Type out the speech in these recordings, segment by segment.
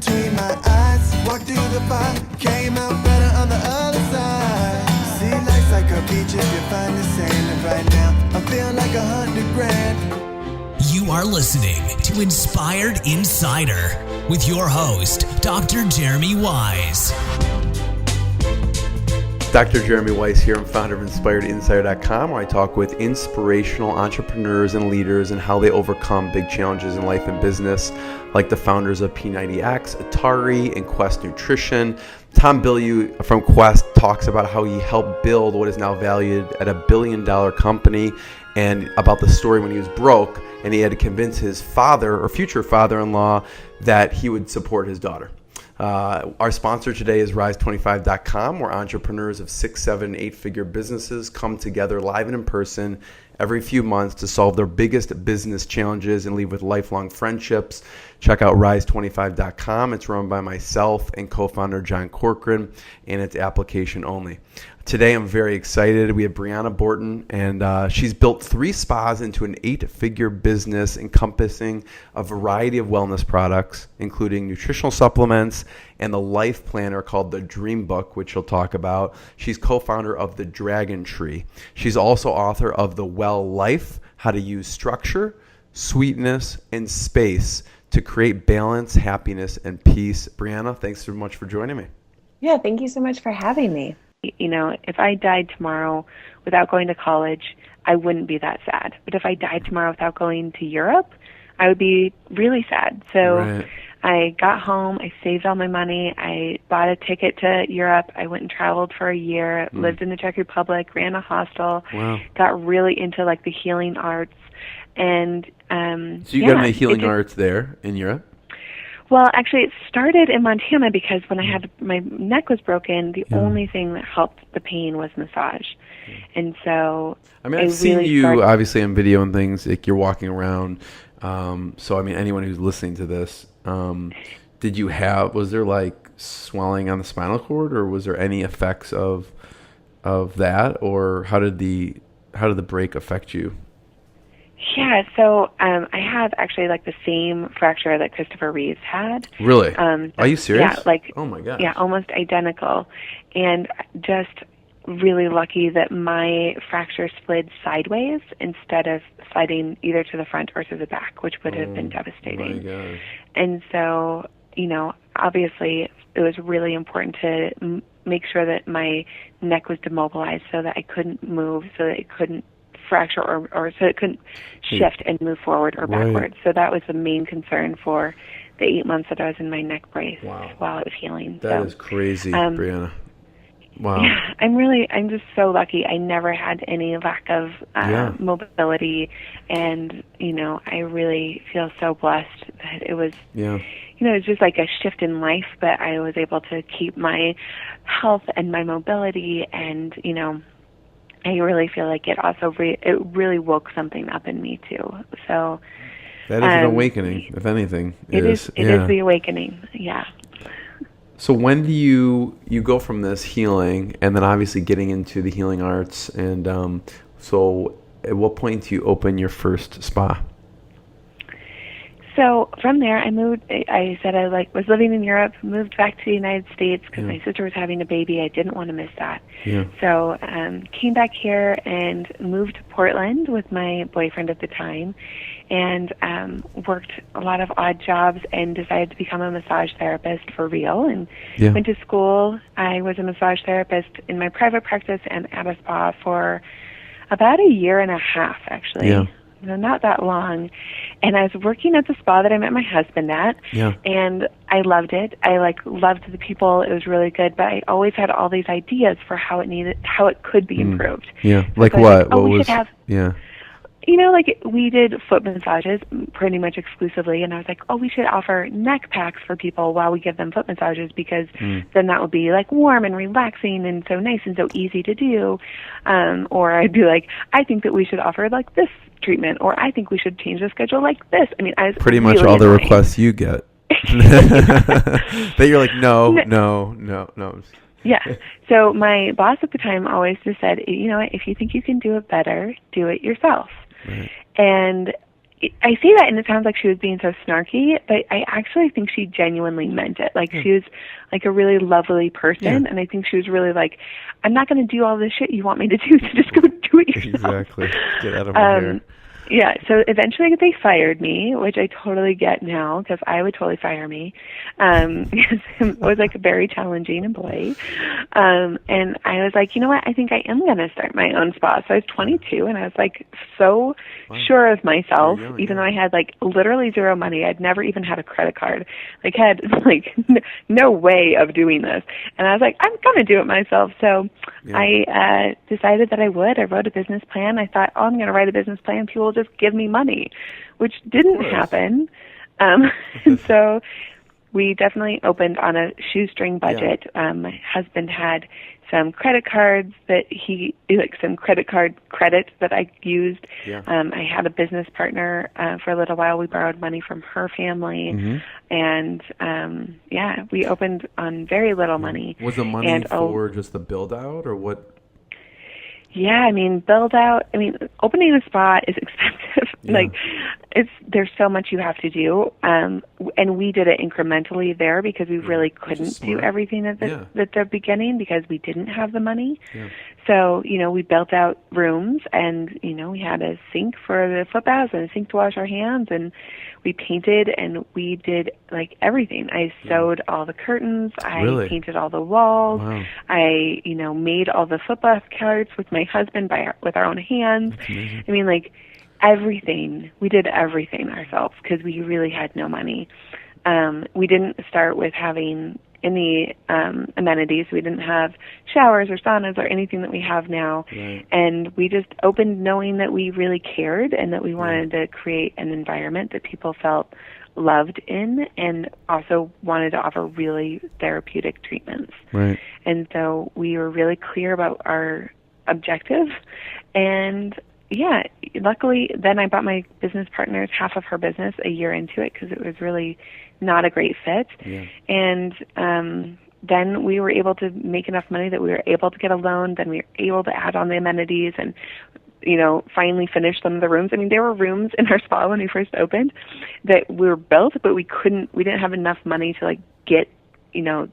between my eyes. Walked through the fire, came out better on the other side. See, life's like a beach if you find the sand. And right now, I feel like 100 grand. You are listening to Inspired Insider with your host, Dr. Jeremy Wise. Dr. Jeremy Weiss here. I'm founder of InspiredInsider.com, where I talk with inspirational entrepreneurs and leaders and how they overcome big challenges in life and business, like the founders of P90X, Atari, and Quest Nutrition. Tom Bilyeu from Quest talks about how he helped build what is now valued at $1 billion company, and about the story when he was broke and he had to convince his father or future father-in-law that he would support his daughter. Our sponsor today is Rise25.com, where entrepreneurs of 6, 7, 8-figure businesses come together live and in person every few months to solve their biggest business challenges and leave with lifelong friendships. Check out Rise25.com. It's run by myself and co-founder John Corcoran, and it's application only. Today, I'm very excited. We have Briana Borten, and she's built 3 spas into an 8-figure business encompassing a variety of wellness products, including nutritional supplements and the life planner called the Dream Book, which she'll talk about. She's co-founder of the DragonTree. She's also author of The Well Life, How to Use Structure, Sweetness, and Space to create balance, happiness, and peace. Briana, thanks so much for joining me. Yeah, thank you so much for having me. You know, if I died tomorrow without going to college, I wouldn't be that sad. But if I died tomorrow without going to Europe, I would be really sad. So right. I got home, I saved all my money, I bought a ticket to Europe, I went and traveled for a year, lived in the Czech Republic, ran a hostel, got really into like the healing arts. And so you got into healing arts there in Europe? Well, actually, it started in Montana because when I had my neck was broken, the only thing that helped the pain was massage. And so I mean, I've seen you obviously in video and things, like you're walking around. So, I mean, anyone who's listening to this, was there like swelling on the spinal cord, or was there any effects of that, or how did the break affect you? Yeah, so I have actually like the same fracture that Christopher Reeves had. Really? Are you serious? Yeah, like, oh my gosh. Yeah, almost identical. And just really lucky that my fracture slid sideways instead of sliding either to the front or to the back, which would have been devastating. My gosh. And so, you know, obviously it was really important to make sure that my neck was demobilized so that I couldn't move, so that it couldn't fracture or so it couldn't shift and move forward or backwards. So that was the main concern for the 8 months that I was in my neck brace while it was healing. That is crazy, Briana. Wow. Yeah, I'm just so lucky. I never had any lack of mobility, and, you know, I really feel so blessed that it was, you know, it's just like a shift in life, but I was able to keep my health and my mobility, and, you know, I really feel like it also it really woke something up in me too. So that is an awakening, if anything. It is the awakening. Yeah. So when do you go from this healing and then obviously getting into the healing arts, and so at what point do you open your first spa? So from there, I moved. I said I was living in Europe, moved back to the United States because my sister was having a baby. I didn't want to miss that. Yeah. So came back here and moved to Portland with my boyfriend at the time, and worked a lot of odd jobs and decided to become a massage therapist for real. And went to school. I was a massage therapist in my private practice and at a spa for about a year and a half, actually. Yeah. No, not that long. And I was working at the spa that I met my husband at, and I loved it. I loved the people. It was really good, but I always had all these ideas for how it could be improved. Yeah, so like what? What was? You know, like we did foot massages pretty much exclusively, and I was like, we should offer neck packs for people while we give them foot massages, because then that would be like warm and relaxing and so nice and so easy to do. Or I'd be like, I think that we should offer like this treatment, or I think we should change the schedule like this. I mean, I was pretty much all the requests you get. That you're like, no. Yeah. So my boss at the time always just said, you know what, if you think you can do it better, do it yourself. Right. And I say that and it sounds like she was being so snarky, but I actually think she genuinely meant it. Like, she was like a really lovely person, and I think she was really like, I'm not going to do all this shit you want me to do, so just go do it yourself. Exactly. Get out of my hair. Yeah, so eventually they fired me, which I totally get now, because I would totally fire me. Because it was like a very challenging employee. And I was like, you know what, I think I am going to start my own spa. So I was 22, and I was like so sure of myself, even though I had like literally zero money. I'd never even had a credit card. Like, had like no way of doing this. And I was like, I'm going to do it myself. So I decided that I would. I wrote a business plan. I thought, oh, I'm going to write a business plan. People will just give me money, which didn't happen. And so we definitely opened on a shoestring budget. My husband had some credit cards that some credit card credits that I used. I had a business partner for a little while. We borrowed money from her family. And we opened on very little money. Was the money for just the build out, or what? Yeah, I mean, opening a spa is expensive. Like, there's so much you have to do. And we did it incrementally there because we really couldn't do everything at the beginning because we didn't have the money. So, we built out rooms, and, we had a sink for the foot baths and a sink to wash our hands, and we painted, and we did like everything. I sewed all the curtains. I painted all the walls. I, made all the foot bath carts with my husband with our own hands. I mean, like, everything. We did everything ourselves because we really had no money. We didn't start with having any amenities. We didn't have showers or saunas or anything that we have now. And we just opened knowing that we really cared and that we wanted to create an environment that people felt loved in, and also wanted to offer really therapeutic treatments. And so we were really clear about our objective. And luckily then I bought my business partner's half of her business a year into it because it was really not a great fit. And then we were able to make enough money that we were able to get a loan. Then we were able to add on the amenities and, finally finish some of the rooms. I mean, there were rooms in our spa when we first opened that were built, but we didn't have enough money to like get,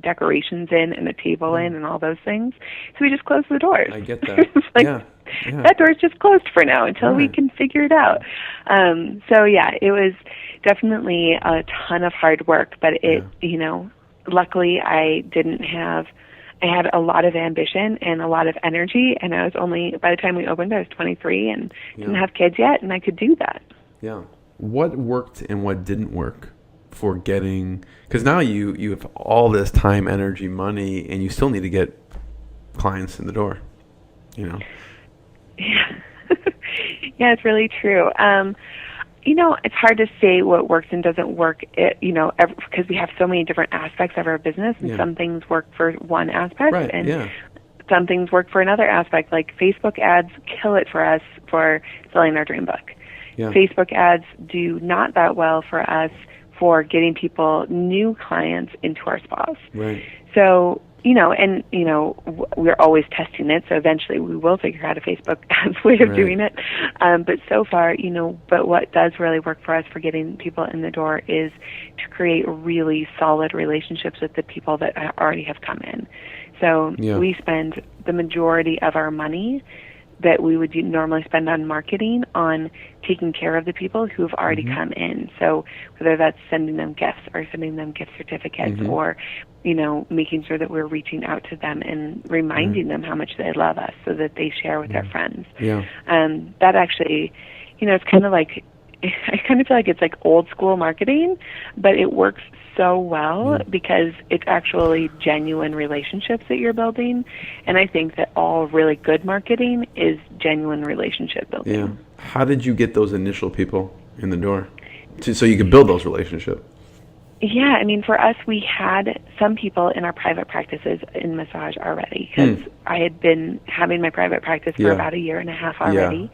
decorations in and a table in and all those things. So we just closed the doors. I get that. That door's just closed for now until we can figure it out. It was definitely a ton of hard work, but it, luckily I had a lot of ambition and a lot of energy, and I was by the time we opened, I was 23 and didn't have kids yet, and I could do that. What worked and what didn't work for getting, because now you have all this time, energy, money, and you still need to get clients in the door, Yeah, it's really true. It's hard to say what works and doesn't work, because we have so many different aspects of our business, and some things work for one aspect, and some things work for another aspect. Like Facebook ads kill it for us for selling our dream book. Facebook ads do not that well for us for getting new clients into our spas. So, we're always testing it, so eventually we will figure out a Facebook ads way of doing it. But so far, but what does really work for us for getting people in the door is to create really solid relationships with the people that already have come in. So we spend the majority of our money that we would normally spend on marketing on taking care of the people who have already come in. So whether that's sending them gifts or sending them gift certificates or, making sure that we're reaching out to them and reminding them how much they love us so that they share with their friends. That actually, it's kind of like, I kind of feel like it's like old school marketing, but it works so well because it's actually genuine relationships that you're building. And I think that all really good marketing is genuine relationship building. How did you get those initial people in the door so you could build those relationships? I mean, for us, we had some people in our private practices in massage already because I had been having my private practice for about a year and a half already.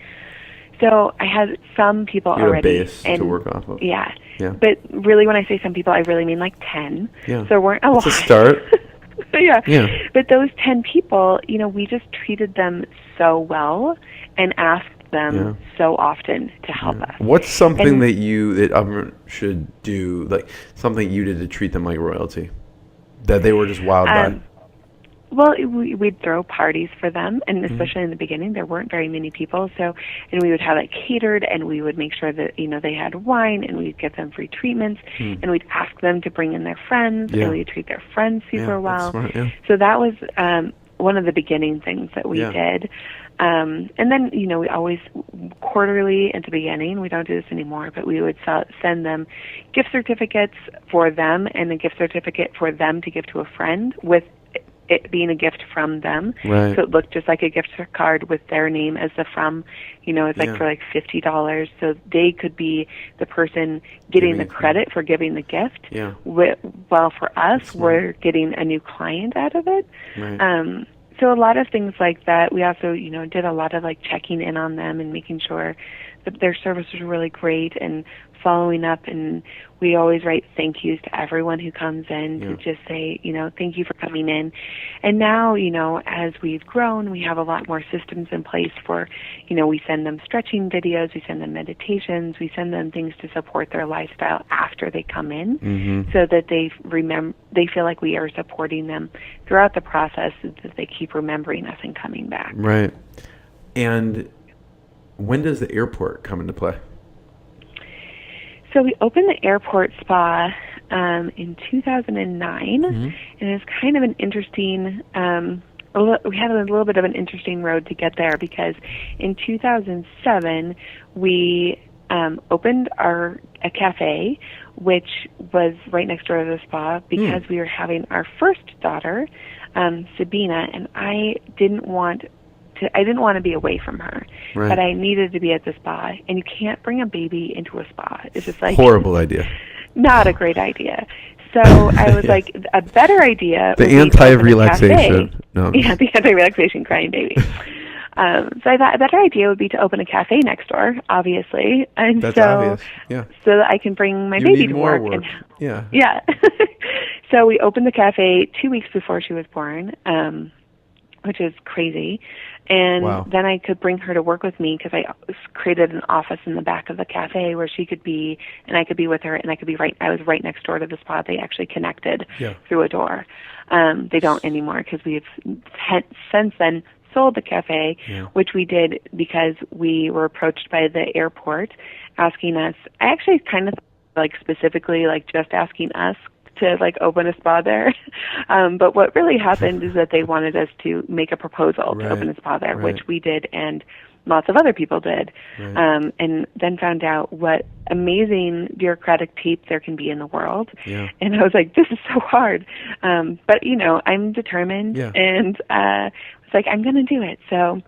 So I had some people already. A base to work off of. But really, when I say some people, I really mean like 10. So there weren't a lot. It's a start. But those 10 people, we just treated them so well and asked them so often to help us. What's something that government should do, like something you did to treat them like royalty, that they were just wowed by? Well, we'd throw parties for them, and especially in the beginning, there weren't very many people. So, and we would have it catered, and we would make sure that they had wine, and we'd give them free treatments, and we'd ask them to bring in their friends, and we'd treat their friends super well. Smart, So that was one of the beginning things that we did. And then, we always quarterly at the beginning, we don't do this anymore, but we would send them gift certificates for them and a gift certificate for them to give to a friend, with it being a gift from them. Right. So it looked just like a gift card with their name as the from. It's like for like $50. So they could be the person getting the credit for giving the gift. Yeah. While for us, we're getting a new client out of it. Right. So a lot of things like that. We also, did a lot of like checking in on them and making sure that their service was really great and following up. And we always write thank yous to everyone who comes in to just say, thank you for coming in. And now, as we've grown, we have a lot more systems in place for, we send them stretching videos, we send them meditations, we send them things to support their lifestyle after they come in, so that they feel like we are supporting them throughout the process, so that they keep remembering us and coming back. Right. And when does the airport come into play? So we opened the airport spa in 2009, and it's kind of an interesting. We had a little bit of an interesting road to get there, because in 2007 we opened a cafe, which was right next door to the spa, because we were having our first daughter, Sabina, and I didn't want to be away from her, but I needed to be at the spa, and you can't bring a baby into a spa. It's just like horrible idea. Not a great idea. So I was like, a better idea. The anti-relaxation. No. Yeah, the anti-relaxation crying baby. So I thought a better idea would be to open a cafe next door, obviously, and that's obvious. Yeah. So that I can bring my you baby need to more work. Yeah. Yeah. So we opened the cafe 2 weeks before she was born, which is crazy. And then I could bring her to work with me, because I created an office in the back of the cafe where she could be, and I could be with her, and I was right next door to the spa. They actually connected through a door. They don't anymore, because we've since then sold the cafe, which we did because we were approached by the airport asking us, I actually kind of like specifically like just asking us to like open a spa there. But what really happened is that they wanted us to make a proposal to open a spa there, which we did, and lots of other people did. And then found out what amazing bureaucratic tape there can be in the world. And I was like, this is so hard. But I'm determined, and it's like, I'm going to do it. So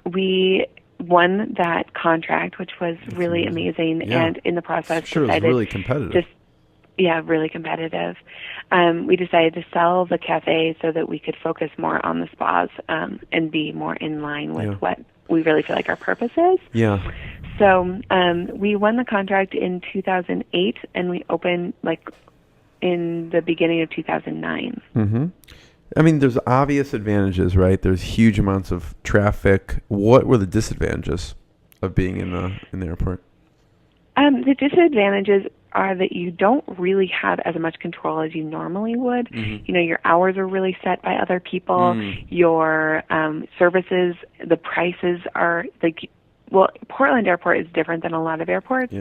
we won that contract, which was really amazing. And in the process, sure, it was really competitive. Really competitive. We decided to sell the cafe so that we could focus more on the spas and be more in line with what we really feel like our purpose is. So we won the contract in 2008, and we opened like in the beginning of 2009. I mean, there's obvious advantages, right? There's huge amounts of traffic. What were the disadvantages of being in the airport? The disadvantages are that you don't really have as much control as you normally would. Your hours are really set by other people. Your services, the prices are like, well, Portland Airport is different than a lot of airports,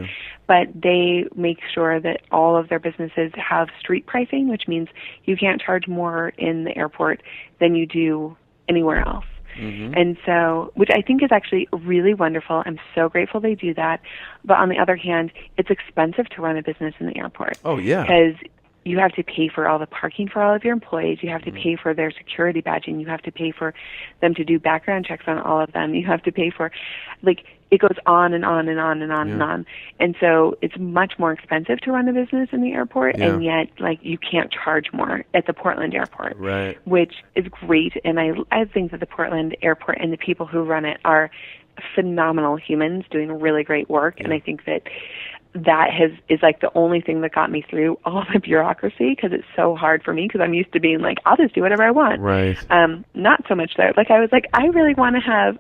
but they make sure that all of their businesses have street pricing, which means you can't charge more in the airport than you do anywhere else. And so, which I think is actually really wonderful. I'm so grateful they do that. But on the other hand, it's expensive to run a business in the airport. Oh, yeah. Because you have to pay for all the parking for all of your employees. You have to pay for their security badging. You have to pay for them to do background checks on all of them. You have to pay for, like, it goes on and on and on and on and on. And so it's much more expensive to run a business in the airport, and yet, like, you can't charge more at the Portland Airport, which is great. And I think that the Portland Airport and the people who run it are phenomenal humans doing really great work. And I think that that is like the only thing that got me through all the bureaucracy, because it's so hard for me, because I'm used to being like, I'll just do whatever I want. Right. Not so much there. Like I was like, I really want to have,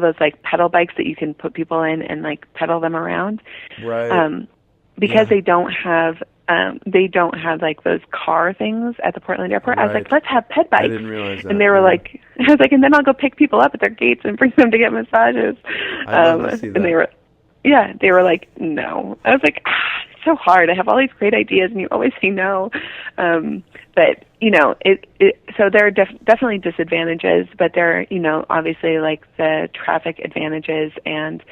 those like pedal bikes that you can put people in and like pedal them around. Right. Because they don't have like those car things at the Portland airport. Right. I was like, let's have ped bikes. I didn't realize that. And they were like, I was like, and then I'll go pick people up at their gates and bring them to get massages. I'd love to see that. And they were like, no. I was like, it's so hard. I have all these great ideas and you always say no. But, so there are definitely disadvantages, but there are, obviously like the traffic advantages. And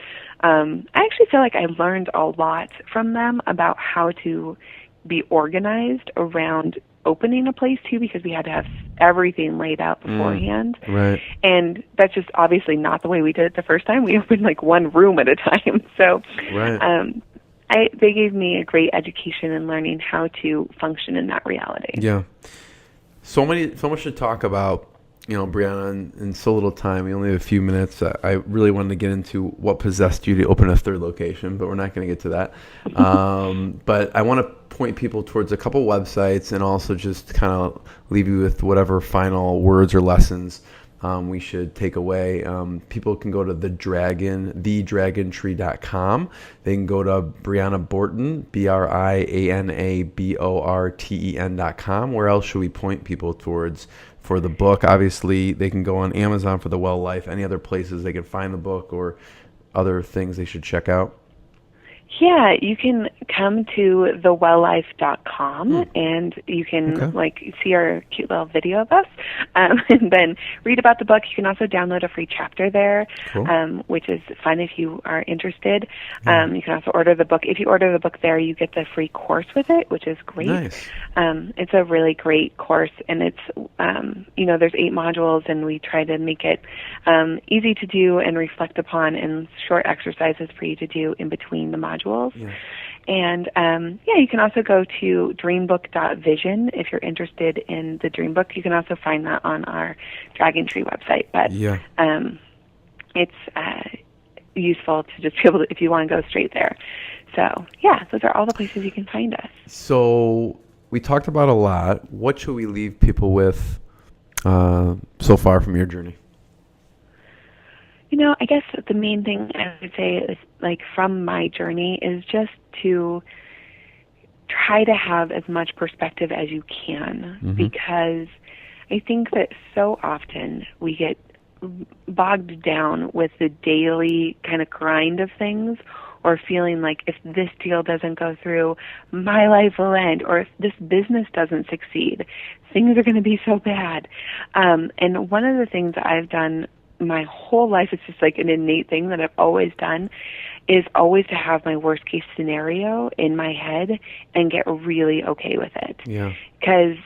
I actually feel like I learned a lot from them about how to be organized around opening a place too, because we had to have everything laid out beforehand. Right. And that's just obviously not the way we did it the first time. We opened like one room at a time. So right. They gave me a great education in learning how to function in that reality. Yeah. So much to talk about, Briana, in so little time. We only have a few minutes. I really wanted to get into what possessed you to open a third location, but we're not going to get to that. But I want to point people towards a couple websites and also just kind of leave you with whatever final words or lessons we should take away. People can go to thedragontree.com. They can go to Briana Borten, BrianaBorten.com. Where else should we point people towards for the book? Obviously, they can go on Amazon for The Well Life. Any other places they can find the book or other things they should check out? Yeah, you can come to thewelllife.com and you can see our cute little video of us, and then read about the book. You can also download a free chapter there, which is fun if you are interested. You can also order the book. If you order the book there, you get the free course with it, which is great. Nice. It's a really great course, and it's there's 8 modules, and we try to make it easy to do and reflect upon, and short exercises for you to do in between the modules. Yeah. And you can also go to dreambook.vision if you're interested in the Dream Book. You can also find that on our DragonTree website. But it's useful to just be able to, if you want to go straight there. So, those are all the places you can find us. So we talked about a lot. What should we leave people with so far from your journey? I guess the main thing I would say is, like, from my journey is just to try to have as much perspective as you can, because I think that so often we get bogged down with the daily kind of grind of things, or feeling like if this deal doesn't go through, my life will end, or if this business doesn't succeed, things are going to be so bad. And one of the things that I've done my whole life, it's just like an innate thing that I've always done, is always to have my worst case scenario in my head and get really okay with it. Yeah. Because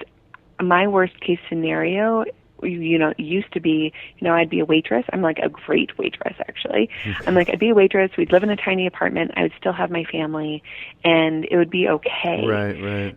my worst case scenario, used to be, I'd be a waitress. I'm like a great waitress, actually. I'd be a waitress. We'd live in a tiny apartment. I would still have my family, and it would be okay. Right.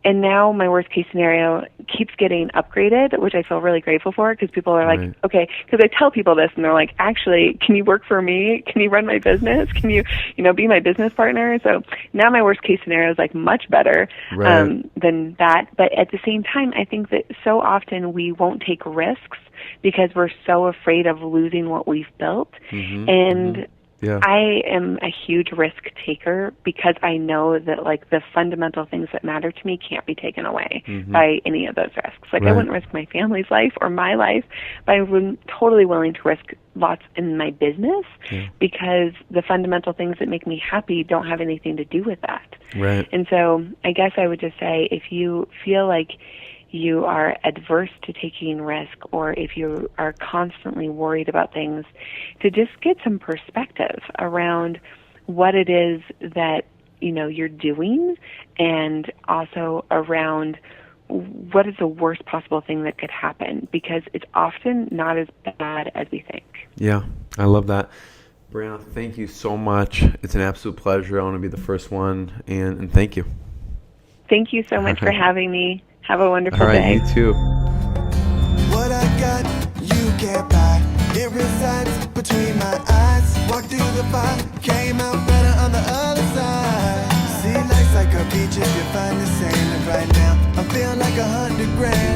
And now my worst case scenario keeps getting upgraded, which I feel really grateful for, because people are like, okay, because I tell people this and they're like, actually, can you work for me? Can you run my business? Can you, be my business partner? So now my worst case scenario is like much better than that. But at the same time, I think that so often we won't take risks because we're so afraid of losing what we've built. And I am a huge risk taker because I know that, like, the fundamental things that matter to me can't be taken away by any of those risks. Like, I wouldn't risk my family's life or my life, but I'm totally willing to risk lots in my business because the fundamental things that make me happy don't have anything to do with that. And so I guess I would just say, if you feel like you are adverse to taking risk, or if you are constantly worried about things, to just get some perspective around what it is that you're doing, and also around what is the worst possible thing that could happen, because it's often not as bad as we think. Yeah, I love that. Briana, thank you so much. It's an absolute pleasure. I want to be the first one, and thank you. Thank you so much for having me. Have a wonderful day. You too. What I got, you can't buy. It resides between my eyes. Walked through the fire, came out better on the other beach if you find the sand. And right now, I'm feeling like 100 grand.